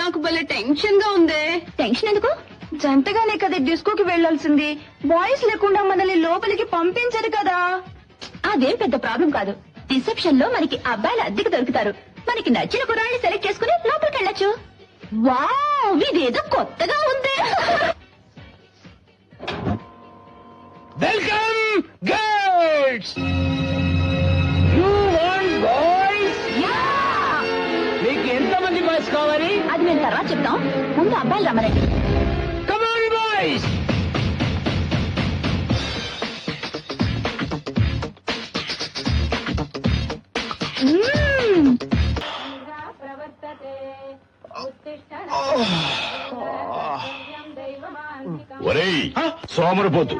నాకు భలే టెన్షన్ గా ఉంది. టెన్షన్ ఎందుకు? జంటగానే కదా డిస్కోకి వెళ్లాల్సింది. బాయ్స్ లేకుండా మనల్ని లోపలికి పంపించరు కదా. అదేం పెద్ద ప్రాబ్లం కాదు. రిసెప్షన్ లో మనకి అబ్బాయిలు అద్దెకు దొరుకుతారు. మనకి నచ్చిన కుర్రాళ్ళని సెలెక్ట్ చేసుకుని లోపలికి వెళ్ళొచ్చు. వావ్, ఇదేదో కొత్తగా ఉంది. Welcome girls. You want boys? మీకు ఎంతమంది బాయ్స్ కావాలి? అది మేము తర్వాత చెప్తాం. ముందు అబ్బాయిలు రమ్మనండి. Come on boys. ఒరేయ్ సోమరిపోతు,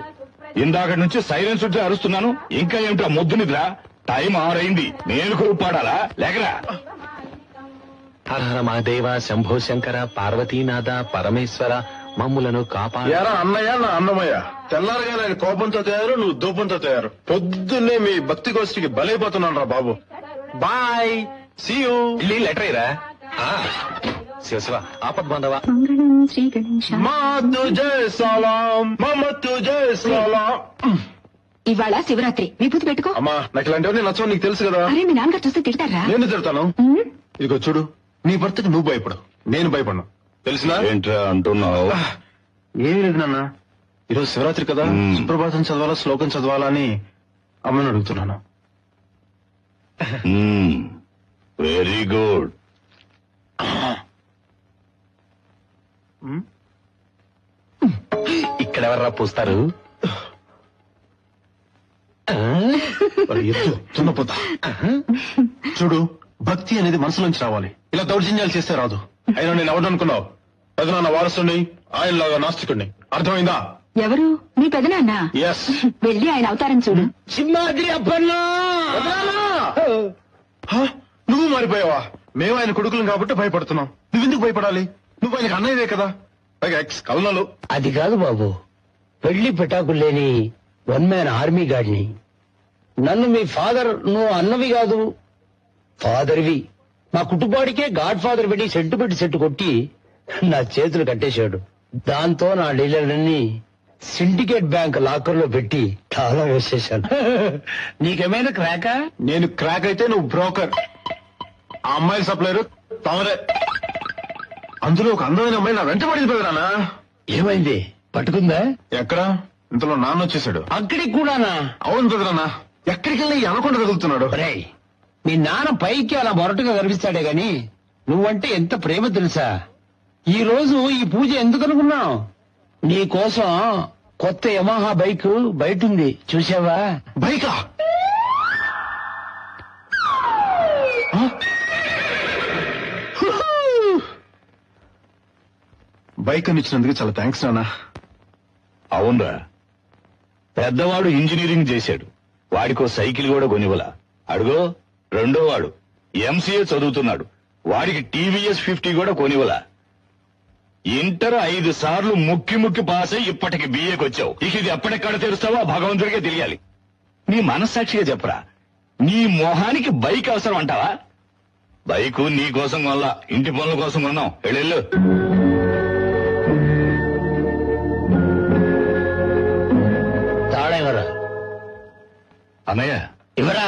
ఇందాక నుంచి సైలెన్స్ ఉంటే అరుస్తున్నాను. ఇంకా ఏమిటా మొద్దు నిద్ర? టైం 6 అయింది. నేను పాడాలా? లేకరా. హర మహాదేవ, శంభో శంకర, పార్వతీనాథ, పరమేశ్వర, మమ్ములను కాపాడు. అన్నయ్య నా అన్నమయ్య, తెల్లారగా ఆయన కోపంతో తయారు, నువ్వు దూపంతో తయారు. పొద్దున్నే మీ భక్తి గోష్ఠికి బలైపోతున్నాను రా బాబు. Bye, see you. లెటర్ అయ్యరా. శివ శివ, ఆపద్ బాంధవ. మంగళం శ్రీ గణేశ. మా తుజే సలాం, మమ తుజే సలాం. ఇవాళ శివరాత్రి, విభూతి పెట్టుకో. అమ్మా, నాకు ఇలాంటివన్నీ నచ్చవు, నీకు తెలుసు కదా. అరే, మీ నాన్నగారు చూస్తే తిడతారా? నేను తిడతాను. ఇదిగో చూడు, నీ భర్తకి నువ్వు భయపడు, నేను భయపడను. తెలిసినా? ఏంట్రా అంటున్నావు? ఏమి లేదు నాన్న, ఈరోజు శివరాత్రి కదా, సుప్రభాతం చదవాలా, శ్లోకం చదవాలా అని అమ్మని అడుగుతున్నాను. Very good. ఇక్కడెవర్రా పూస్తారు? తున్నపోతా. చూడు, భక్తి అనేది మనసులోంచి రావాలి, ఇలా దౌర్జన్యాలు చేస్తే రాదు. అయినా నేను ఎవరు అనుకున్నావు? పెదనాన్న వారసుని, ఆయనలాగా నాస్తికుడిని. అర్థమైందా? ఎవరు? మీ పెదనాన్న? ఎస్. వెళ్ళి ఆయన అవతారం చూడు. సింహాద్రి అప్పన్నా. నువ్వు మారిపోయావా? మేము ఆయన కొడుకులం కాబట్టి భయపడుతున్నాం. నువ్వెందుకు భయపడాలి? నువ్వు ఆయనకు అన్నయ్యవే కదా, పైగా ఎక్స్ కల్నలు. అది కాదు బాబు, పెళ్లి పెటాకులు లేని 1 మ్యాన్ ఆర్మీ గాడిని. నన్ను మీ ఫాదర్, నువ్వు అన్నవి కాదు ఫాదర్వి. మా కుటుంబానికే గాడ్ ఫాదర్ పెట్టి సెట్ కొట్టి నా చేతులు కట్టేశాడు. దాంతో నా డీలర్లన్నీ సిండికేట్ బ్యాంక్ లాకర్ లో పెట్టి తాళం వేసేశాను. నీకేమైనా క్రాకా? నేను క్రాక్ అయితే నువ్వు బ్రోకర్. ఆ అమ్మాయి సప్లైరు తమరే. అందులో ఒక అందమైన అమ్మాయి నా వెంట పడింది పెదనాన్న. ఏమైంది? పట్టుకుందా? ఎక్కడ? ఇంతలో నాన్న వచ్చేసాడు. అక్కడికి కూడానా? అవును పెదనాన్న, ఎక్కడికి వెళ్ళి అనకుండా తగులుతున్నాడు. రేయ్, మీ నాన్న పైకి అలా మొరటుగా కనిపిస్తాడే గాని నువ్వంటే ఎంత ప్రేమ తెలుసా? ఈ రోజు ఈ పూజ ఎందుకు అనుకున్నావు? నీ కోసం కొత్త యమహా బైక్ బయట ఉంది, చూసావా? బైకా? బైక్ అని ఇచ్చినందుకు చాలా థ్యాంక్స్ నాన్న. అవునరా, పెద్దవాడు ఇంజనీరింగ్ చేశాడు, వాడికో సైకిల్ కూడా కొనివ్వలా. అడుగో రెండో వాడు ఎంసీఏ చదువుతున్నాడు, వాడికి టీవీఎస్ 50 కూడా కొనివ్వలా. ఇంటర్ 5 సార్లు ముక్కి పాస్ అయి ఇప్పటికి బిఏకి వచ్చావు. ఇక ఇది ఎప్పటిక్కడ తెరుస్తావో భగవంతుడికే తెలియాలి. నీ మనస్సాక్షిగా చెప్పరా, నీ మొహానికి బైక్ అవసరం అంటావా? బైకు నీ కోసం వల్ల, ఇంటి పనుల కోసం కొన్నాం. వెళ్ళు. తాళం ఇవ్వరా? అన్నయ్య ఇవ్వరా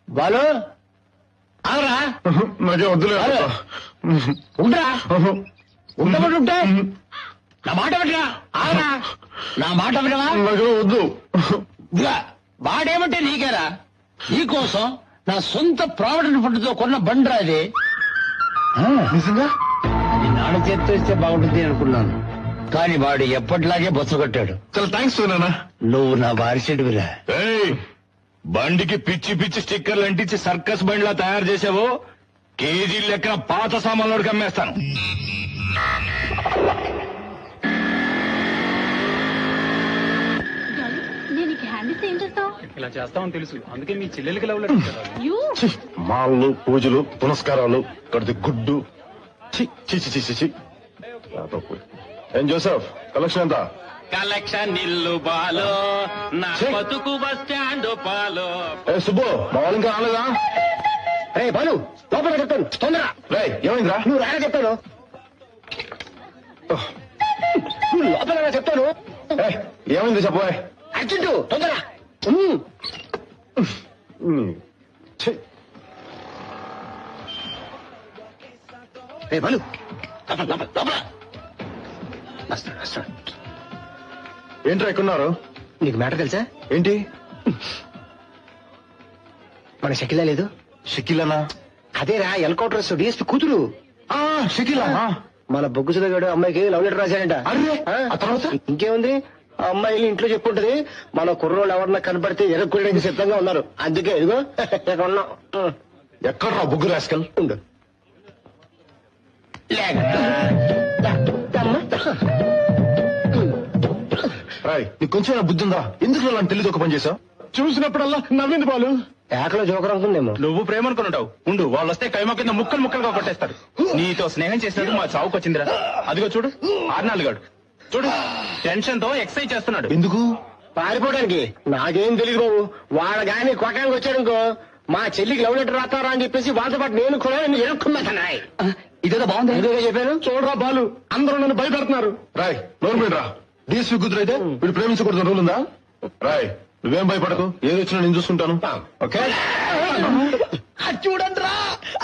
బాలు? ఆగరా? నాకే వద్దులే. ఉండరా? ఉండబడి ఉంటే నా మాట వినరా? ఆగరా? నా మాట వినవా? నాకు వద్దు. ఇదిగా, వాడేమంటే నీకేరా? నీకోసం నా సొంత ప్రావిడెంట్ ఫండ్ తో కొన్న బండ్రా ఇది. నిజంగా? నీ నాన్న చేత్తో ఇస్తే బాగుంటుంది అనుకున్నాను, కానీ వాడు ఎప్పటిలాగే బొచ్చగొట్టాడు. చాలా థ్యాంక్స్ నాన్న. నువ్వు నా వారిసేడువిరా. బండికి పిచ్చి స్టిక్కర్లు అంటించి సర్కస్ బండిలా తయారు చేసావో కేజీ లెక్కన పాత సామాన్లోకి అమ్మేస్తాను. ఇలా చేస్తామని తెలుసు, అందుకే మీ చెల్లెలకి లవ్ లెటర్. మాళ్ళు, పూజలు, పునస్కారాలు, కడితే గుడ్డు. ఏం జోసెఫ్, కలెక్షన్ ఎంత? కలెక్షన్ నిల్లు బాలో, నా బతుకు బస్ స్టాండ్ పాలో. ఏ సుబ్బు, మా వాళ్ళు ఇంకా రాలేదా? రే బాలు లోపల చెప్తాను తొందర. రేయ్ ఏమైందిరా? నువ్వు రాగా చెప్తాను. నువ్వు లోపల చెప్తాను. ఏయ్, ఏమైంది చెప్పబోయ్. అర్జెంటు తొందర. రే బాలు లోపల లోపల లోపల. వస్తాడు వస్తాడు. ఏంట్రా ఎక్కున్నారు? నీకు మ్యాటర్ తెలుసా? ఏంటి? మన షకిలా లేదు? షకీలనా? అదేరా ఎల్కౌంటర్స్ డిఎస్పీ కూతురు. షకీలా? మన బొగ్గు సుధగాడు అమ్మాయికి లవ్ లెటర్ రాశాడంట. అరే, ఆ తర్వాత? ఇంకేముంది, ఆ అమ్మాయిలు ఇంట్లో చెప్పుంటది మన కుర్రోళ్ళు ఎవరన్నా కనపడితే ఎరగొట్టడానికి సిద్ధంగా ఉన్నారు. అందుకే ఇదిగో ఇక్కడ ఉన్నాం. ఎక్కడ్రా బుగ్గు రాస్కల్? ఉండు. రాయ్, నీకు కొంచెం బుద్ధి ఉందా? ఎందుకు నన్ను తెలియదు ఒక పని చేసావు? చూసినప్పుడల్లా నవ్వింది బాలు. ఏకలో జోకర్ అనుకుందేమో. నువ్వు ప్రేమ అనుకున్నావు. ఉండు, వాళ్ళు వస్తే కైమా కింద ముక్కలు ముక్కలుగా కొట్టేస్తారు. నీతో స్నేహం చేసినట్టు మా చావుకు వచ్చిందిరా. అదిగో చూడు ఆర్నాలుగాడు, చూడు టెన్షన్ తో ఎక్సైజ్ చేస్తున్నాడు. ఎందుకు? పారిపోవడానికి. నాకేం తెలియదు బాబు. వాళ్ళ గాని కొట్టడానికి వచ్చాడనుకో మా చెల్లికి లవ్ లెటర్ రాస్తారా అని చెప్పేసి వాళ్ళతో పాటు నేను కూడా ఎరుక్కున్నాయి. ఇదేదో బాగుంది. ఏదో చెప్పాను. చూడరా బాలు, అందరూ నన్ను భయపెడుతున్నారు. రాయ్ నోరు మీడరా. డిఎస్పీ కూతురు అయితే వీడు ప్రేమించకూడదు రూల్ ఉందా? రాయ్ నువ్వేం భయపడకు, ఏది వచ్చినా నేను చూసుకుంటాను. ఓకే? చూడండి రా,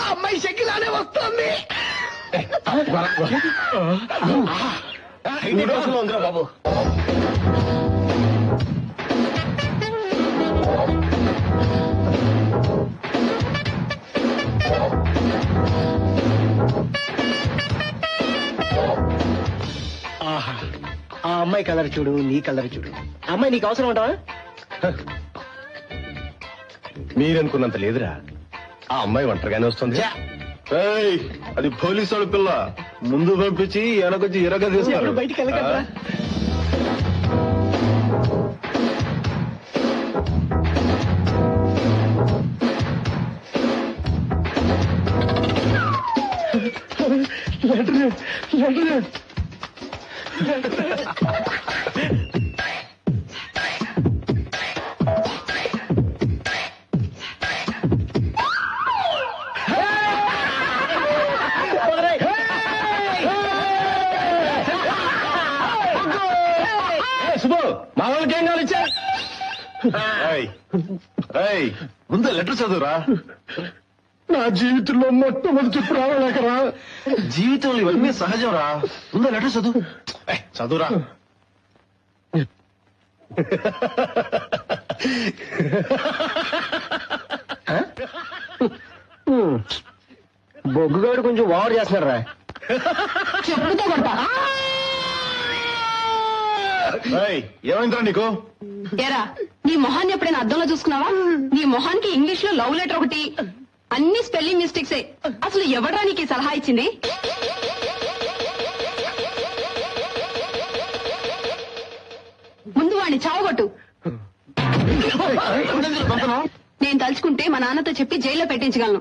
ఆ అమ్మాయి షకిలానే వస్తుంది. ఉందిరా బాబు. ఆహా, ఆ అమ్మాయి కలర్ చూడు, నీ కలర్ చూడు. ఆ అమ్మాయి నీకు అవసరం ఉంటావా? మీరనుకున్నంత లేదురా. ఆ అమ్మాయి ఒంటరిగానే వస్తుంది. ఏయ్, అది పోలీసు వాళ్ళ పిల్ల. ముందు పంపించి వెనకొచ్చి ఎరగా తీస్తారు. బయటికి వెళ్ళగలరా? మా వాళ్ళకి ఏం కావాలి ఇచ్చా? ముందు లెటర్ చదువురా. నా జీవితంలో మొట్టమొదటి రావలేకరా. జీవితంలో ఇవన్నీ సహజం రా. ముందు లెటర్ చదువు. చదువురా. బొగ్గుగాడు కొంచెం ఓవర్ చేస్తున్నాడు రా. చెప్పుతో కొడతా. ఏమైందిరా నీకు? ఎరా, నీ మొహాన్ని ఎప్పుడైనా అద్దంలో చూసుకున్నావా? నీ మొహానికి ఇంగ్లీష్ లో లవ్ లెటర్ ఒకటి, అన్ని స్పెల్లింగ్ మిస్టేక్సే. అసలు ఎవడ్రా నీకు ఈ సలహా ఇచ్చింది? ముందు వాడిని చావగొట్టు. నేను తలుచుకుంటే మా నాన్నతో చెప్పి జైల్లో పెట్టించగలను,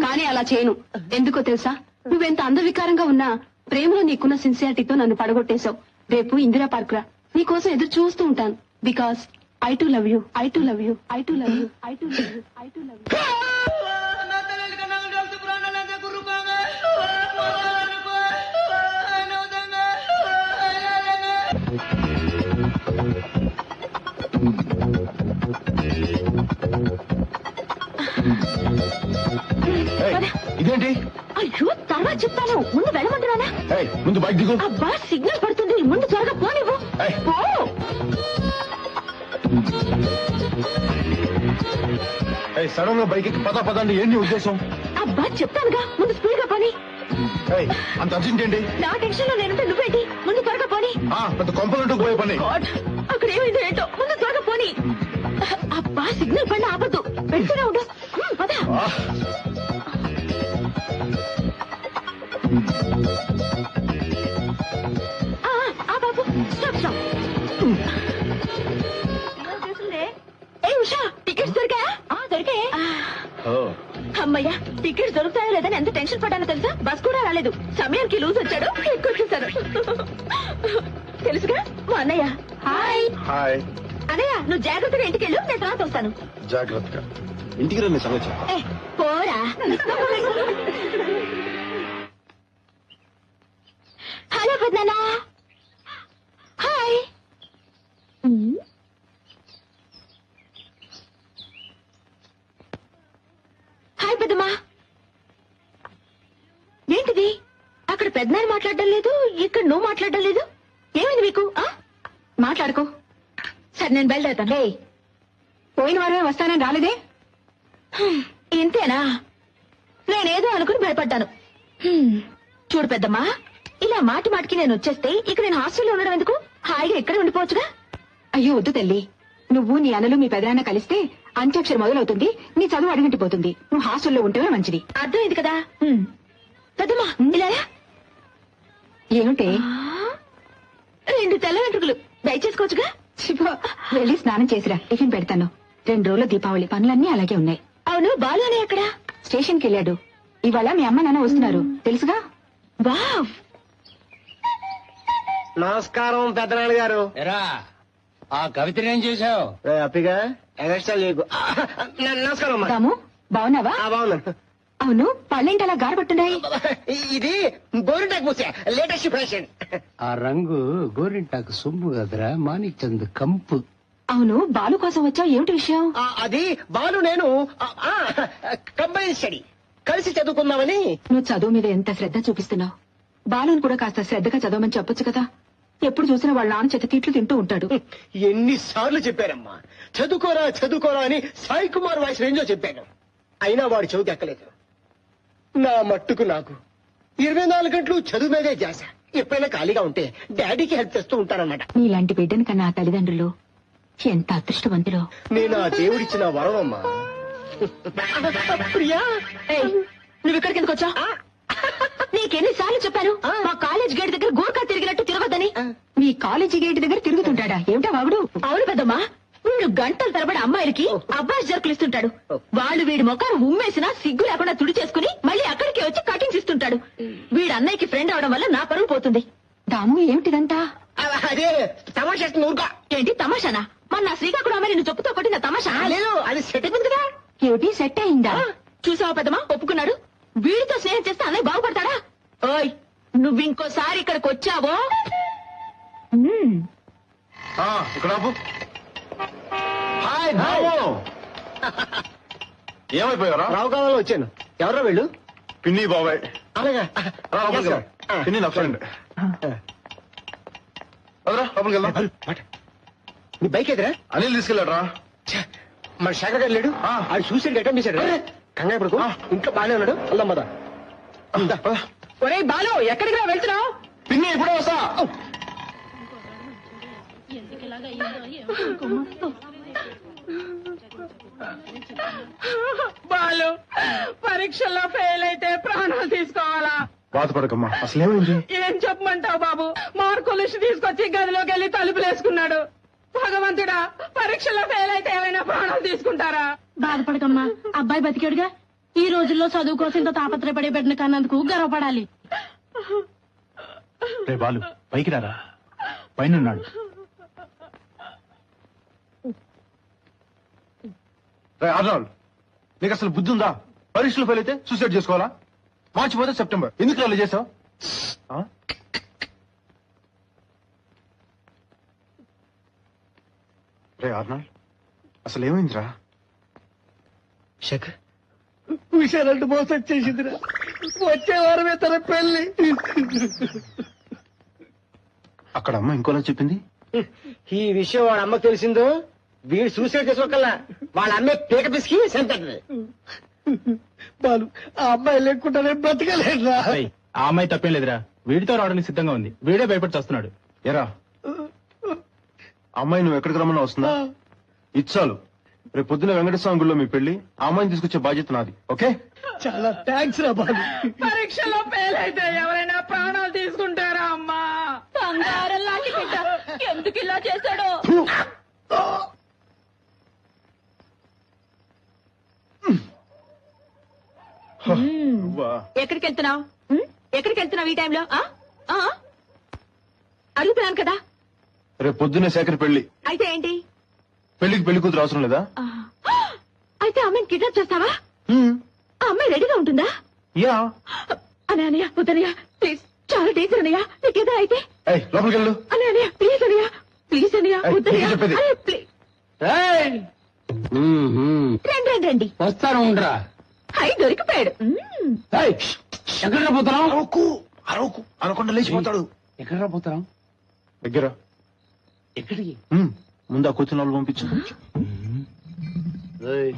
కానీ అలా చేయను. ఎందుకో తెలుసా? నువ్వెంత అందవికారంగా ఉన్నా ప్రేమలో నీకున్న సిన్సియారిటీతో నన్ను పడగొట్టేశావు. రేపు ఇందిరా పార్క్ రా, నీకోసం ఎదురు చూస్తూ ఉంటాను. Because I to love you, I to love you, I to love you, I to love you, I to love you. ఇదేంటి? అయ్యో తర్వాత చెప్తాను, ముందు వెళ్ళమంటున్నానా? ముందు బైక్ దిగు. అబ్బా సిగ్నల్ పడుతుంది, ముందు త్వరగా పోనివ్వు. పో. సడన్ గా బైక్ పద పదండి. ఏంటి ఉద్దేశం? అబ్బా చెప్తానుగా, ముందు స్పీడ్ గా పోని. అంత అర్జెంట్ ఏంటి? నా టెన్షన్ లో నేనుంటే నువ్వేంటి? ముందు త్వరగా పోని. పెద్ద కొంపలంటూ పోయే పని. గాడ్, అక్కడ ఏమైందో ఏంటో, ముందు త్వరగా పోని. అబ్బా సిగ్నల్ పడిన ఆపద్దు, పెడుతూనే ఉండు. పదా. ఆ బాబు, స్టాప్ స్టాప్. ఏ ఉషా, టికెట్స్ దొరికాయా? దొరికాయే. అమ్మయ్యా, టికెట్స్ దొరుకుతాయో లేదని ఎంత టెన్షన్ పడ్డానో తెలుసా? బస్ కూడా రాలేదు, సమయానికి లూజ్ వచ్చాడు, ఎక్కువచ్చేసాను. తెలుసుగా మా అన్నయ్య. హాయ్ హాయ్ అన్నయ్య, నువ్వు జాగ్రత్తగా ఇంటికి వెళ్ళు, నేను తర్వాత వస్తాను. జాగ్రత్తగా. ఇంటికి రండి సంగతి. ఏ, పోరా. హలో పెద్దనా. హాయ్. హాయ్ పెద్దమ్మా. ఏంటిది? అక్కడ పెద్దనాన్న మాట్లాడడం లేదు, ఇక్కడ నువ్వు మాట్లాడడం లేదు. ఏమైంది మీకు? మాట్లాడుకో. సరే నేను బయలుదేరుతాను. పోయిన వారమే వస్తానని రాలేదే? ఇంతేనా? నేనేదో అనుకుని భయపడ్డాను. చూడు పెద్దమ్మా, ఇలా మాటి మాటికి నేను వచ్చేస్తే ఇక నేను హాస్టల్లో ఉండడం ఎందుకు? హాయిగా ఇక్కడే ఉండిపోవచ్చుగా. అయ్యో వద్దు తల్లి, నువ్వు నీ అన్నలు మీ పెదనాన్న కలిస్తే అంత్యాక్షరం మొదలవుతుంది, నీ చదువు అడుగుంటిపోతుంది. నువ్వు హాస్టల్లో ఉంటేనే మంచిది. అర్థమైంది కదా? పెద్దమ్మా ఇలా రా. ఏమిటే? 2 తెల్ల వెంట్రుకలు దయచేసుకోవచ్చుగా. శివ, వెళ్ళి స్నానం చేసిరా, టిఫిన్ పెడతాను. 2 రోజుల దీపావళి పనులన్నీ అలాగే ఉన్నాయి. అవును, బాలు అనే ఎక్కడా? స్టేషన్కి వెళ్ళాడు. ఇవాళ మీ అమ్మ నాన్న వస్తున్నారు, తెలుసుగా? వావ్. నమస్కారం పెద్దనాన్న గారు. ఎరా ఆ కవితను ఏం చేశావు? అప్పిగా ఎగస్ట్రా లేకు. నమస్కారం అమ్మా. రాము, బాగున్నావా? బాగున్నాను. అవును, పళ్ళేంటి అలా గారపట్టున్నాయి? ఇది గోరింటాకు పూసే లేటెస్ట్ ఫ్యాషన్. ఆ రంగు గోరింటాకు సొమ్ము కదరా, మాణిక్ చంద్ కంపు. అవును, బాలు కోసం వచ్చావు, ఏమిటి విషయం? అది బాలు నేను కంబైన్ స్టడీ కలిసి చదువుకుందామని. నువ్వు చదువు మీద ఎంత శ్రద్ధ చూపిస్తున్నావు. బాలుని కూడా కాస్త శ్రద్ధగా చదవమని చెప్పొచ్చు కదా. ఎప్పుడు చూసినా వాళ్ళ నాన్న చేత తిట్లు తింటూ ఉంటాడు. ఎన్నిసార్లు చెప్పారమ్మా, చదువుకోరా చదువుకోరా అని సాయి కుమార్ వాయిస్ రేంజో చెప్పాను. అయినా వాడు చదువు ఎక్కలేదు. నా మట్టుకు నాకు 24 గంటలు చదువు మీదే ధ్యాస. ఎప్పుడైనా ఖాళీగా ఉంటే డాడీకి హెల్ప్ చేస్తూ ఉంటారన్నమాట. నీలాంటి బిడ్డని కన్నా ఆ తల్లిదండ్రులు ఎంత అదృష్టవంతులో. నేను ఆ దేవుడిచ్చిన వరం అమ్మా. ప్రియా, ఏయ్, నువ్వు ఇక్కడికి ఎందుకు వచ్చా? నీకెన్నిసార్లు చెప్పాను మా కాలేజ్ గేట్ దగ్గర గోర్ఖా తిరిగినట్టు తిరగద్దని? మీ కాలేజీ గేట్ దగ్గర తిరుగుతుంటాడా? ఏమిటా వాగుడు? అవును పెద్దమ్మా, వీడు గంటల తరబడి అమ్మాయిలకి అబ్బాయి జరుకులు ఇస్తుంటాడు. వాళ్ళు వీడి మొఖాన్ని ఉమ్మేసినా సిగ్గు లేకుండా తుడి చేసుకుని మళ్ళీ అక్కడికి వచ్చి కటింగ్స్ ఇస్తుంటాడు. వీడు అన్నయ్యకి ఫ్రెండ్ అవడం వల్ల నా పరువు పోతుంది. దాము, ఏమిటిదంతా? అదే తమాషా ఊరుగా. ఏంటి తమాషానా? మన నా శ్రీకాకుళం అమ్మాయి నిన్ను చెప్పుతో కొట్టిన తమాషా? లేదు, అది సెట్ అయిపోయింది కదా. ఏమిటి, సెట్ అయిందా? చూసావా పెద్దమ్మా, ఒప్పుకున్నాడు. వీడితో స్నేహం చేస్తే అన్నయ్య బాగుపడతాడా? ఓయ్, నువ్వు ఇంకోసారి ఇక్కడికి వచ్చావో ఇక్కడ ఆపు. హాయ్ బాబు. ఏమైపోయారా? రావు కావాలో వచ్చాను. ఎవరో వెళ్ళు. పిన్ని బాబాయ్. అలాగా రా, లోపలికి వెళ్దాం. పిన్ని నా ఫ్రెండ్. అదరా లోపలికి వెళ్దాం. నీ బైక్ ఎదురా? అనిల్ తీసుకెళ్ళాడు రా. మన శేఖర్ గారు లేడు. ఆడు సూసైడ్ అటెంప్ట్ చేశాడు. కంగారు పడుకో, ఇంట్లో బాగానే ఉన్నాడు. వెళ్దాం పద. ఒరే బాలు, ఎక్కడికి రా వెళ్తున్నావు? పిన్ని ఇప్పుడే వస్తా. బాలు, పరీక్షల్లో ఫెయిల్ అయితే ప్రాణాలు తీసుకోవాలా? బాధపడకమ్మా, అసలేమైంది? ఏం చెప్పమంటావు బాబు? మార్కులు లిస్ట్ తీసుకొచ్చి గదిలోకి వెళ్ళి తలుపులేసుకున్నాడు. భగవంతుడా, పరీక్షల్లో ఫెయిల్ అయితే ఏమైనా ప్రాణాలు తీసుకుంటారా? బాధపడకమ్మా, అబ్బాయి బతికాడుగా. ఈ రోజుల్లో చదువు కోసం ఇంత తాపత్రయపడే బిడ్డను కన్నందుకు గర్వపడాలి. రే బాలు, పైకి రారా, పైన ఉన్నాడు. రే ఆర్నాల్డ్, నీకు అసలు బుద్ధి ఉందా? పరీక్షలు ఫెయిల్ అయితే సూసైడ్ చేసుకోవాలా? మార్చి పోతే సెప్టెంబర్, ఎందుకు అలా చేసావు? రే ఆర్నాల్డ్, అసలు ఏమైందిరా? శేఖర్, విషయాలంటూ మోసం చేసిందిరా. వచ్చే వారమే తన పెళ్లి. అక్కడ అమ్మ ఇంకోలా చెప్పింది. ఈ విషయం వాడు అమ్మకు తెలిసిందో వీడు సూసైడ్ చేసుకోకల్లా వాళ్ళ అమ్మే పీక పిసికి చంపేస్తుంది. బాలు, ఆ అమ్మాయి లేకుండానే బ్రతకలేదురా. ఏయ్, ఆ అమ్మాయి తప్పేం లేదురా, వీడితో రావడానికి సిద్ధంగా ఉంది. వీడే భయపడి వస్తున్నాడు. ఎరా అమ్మాయి నువ్వు ఎక్కడికి రమ్మన్నా వస్తుందా? ఇచ్చాలు. రేపు పొద్దున వెంకటస్వామి గుళ్ళో మీ పెళ్లి. ఆ అమ్మాయిని తీసుకొచ్చే బాధ్యత నాది. ఓకే? చాలా థ్యాంక్స్ రా బాలు. పరీక్షలో ఫెయిల్ అయితే ఎవరైనా ప్రాణాలు తీసుకుంటారా అమ్మా? బంగారం లాంటి బిడ్డ ఎందుకు ఇలా చేశాడో. ఎక్కడికి వెళ్తున్నావు? ఎక్కడికి వెళ్తున్నావు ఈ టైంలో? అడుగుతున్నాను కదా. రేపు పొద్దున్నే శేఖర్ పెళ్లి. అయితే ఏంటి? పెళ్లికి పెళ్లి కూతురు అవసరం లేదా? అయితే అయితే అమ్మాయిని కిడ్నాప్ చేస్తావా? ఆ అమ్మాయి రెడీగా ఉంటుందా? యా అనయ్య వద్దనయ్య ప్లీజ్, చాలా డేంజర్ అన్నయ్య. నీకేదో అయితే లోపలికి వెళ్ళు. అనయ్య ప్లీజ్ అనయ్య, ప్లీజ్ అనయ్య ఏయ్, వద్దనయ్య. నీకే చెప్పేది. అరే, ప్లీజ్. ఏయ్! రండి రండి రండి. వస్తాను ఉండరా. అయి దొరికిపోయాడు. ఏయ్! ఎక్కడ పోతున్నావు? అరవకు అనకుండా లేచిపోతాడు. ఎక్కడ పోతున్నావు? దగ్గర ఎక్కడికి? ముందు ఆ కూర్చున్న వాళ్ళు పంపించు. ఏయ్!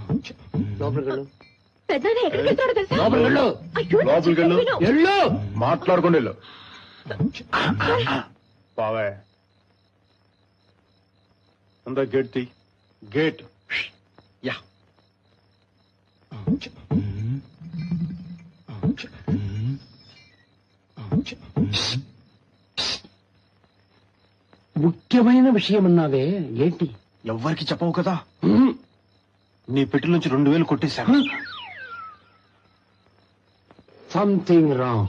లోపలికి వెళ్ళు. పెద్దనే ఎక్కడికి వెళ్తాడో తెలుసా? లోపలికి వెళ్ళు. అయ్యో, నా లోపలికి వెళ్ళు. చెప్పు విను. వెళ్ళు. మాట్లాడుకోండి వెళ్ళు. బావే ముందా గేట్ తీ. Gate yeah. ముఖ్యమైన విషయం అన్నావే, ఏంటి? ఎవ్వరికి చెప్పవు కదా. నీ పెట్టి నుంచి 2000 కొట్టేశాను. Something wrong.